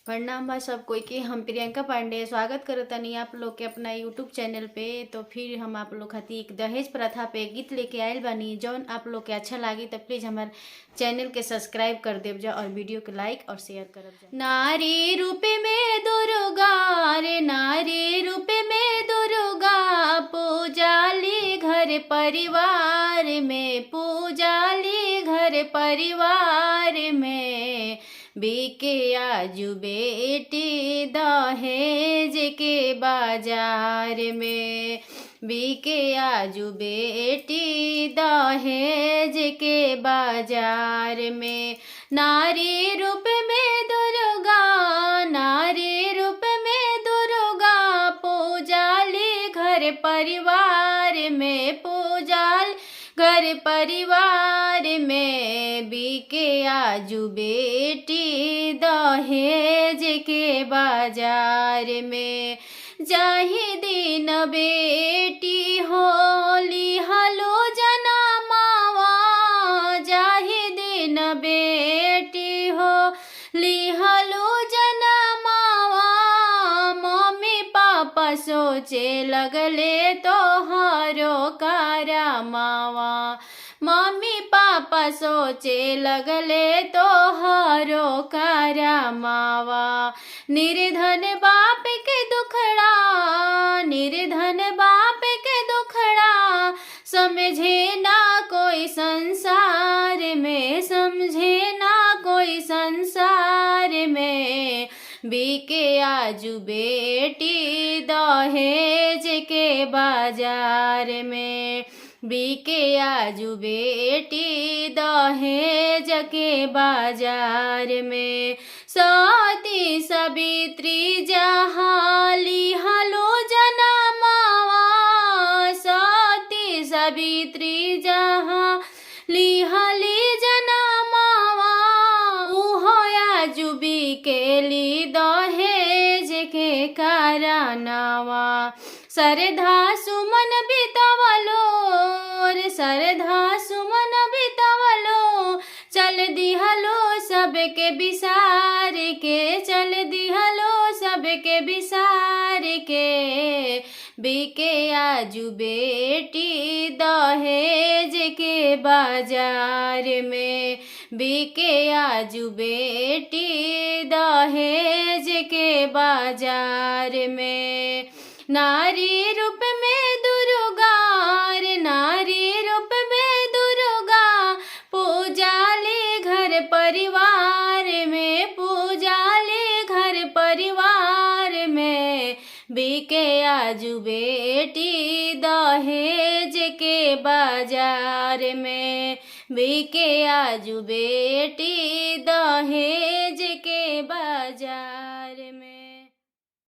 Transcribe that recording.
प्रणाम बा सब कोई के। हम प्रियंका पांडे स्वागत करतनी आप लोग के अपना यूट्यूब चैनल पे। तो फिर हम आप लोग खातिर एक दहेज प्रथा पे गीत लेके आयल बानी। जौन आप लोग के अच्छा लागी तो प्लीज हमारे चैनल के सब्सक्राइब कर देव जा और वीडियो के लाइक और शेयर करब जा। नारी रूप में दुर्गा रे नारी रूप में दुर्गा पूजाली घर परिवार में, पूजाली घर परिवार में। बीके आजू बेटी दहेज के बाजार में, बीके आजू बेटी दहेज के बाजार में। नारी रूप में दुर्गा, नारी रूप में दुर्गा पूजाली घर परिवार में, पूजाल घर परिवार में। बीके आजू बेटी दहेज के बाजार में। जाहि दिन बेटी होली हलो जना मावा, जाहि दिन बेटी होली हलो जना मावा। मम्मी पापा सोचे लगले तोहरो कारा मावा, मम्मी पापा सोचे लगले तोहरो कारा मावा। निर्धन बाप के दुखड़ा, निर्धन बाप के दुखड़ा समझे ना कोई संसार में, समझे ना कोई संसार में। बीके आजू बेटी दहेज के बाजार में, बीके आजू बेटी दहेज के बाजार में। सती सावित्री जहाली हलो जना मावा, सती सावित्री जहाली हली जना मावा। उहो आजू बिकेली दहेज के कारनावा। सरधा सुमन बितवलो रे सरधा सुमन बितवलो, चल दिहलो सबके बिसार के, चल दिहलो सबके बिसार के। बीके आजू बेटी दहेज के बाजार में, बीके आजू बेटी दहेज के बाजार में। नारी रूप में दुर्गा रे नारी रूप में दुर्गा पूजाली घर परिवार में, पूजाली घर परिवार में। बीके आजू बेटी दहेज के बाजार में, बीके आजू बेटी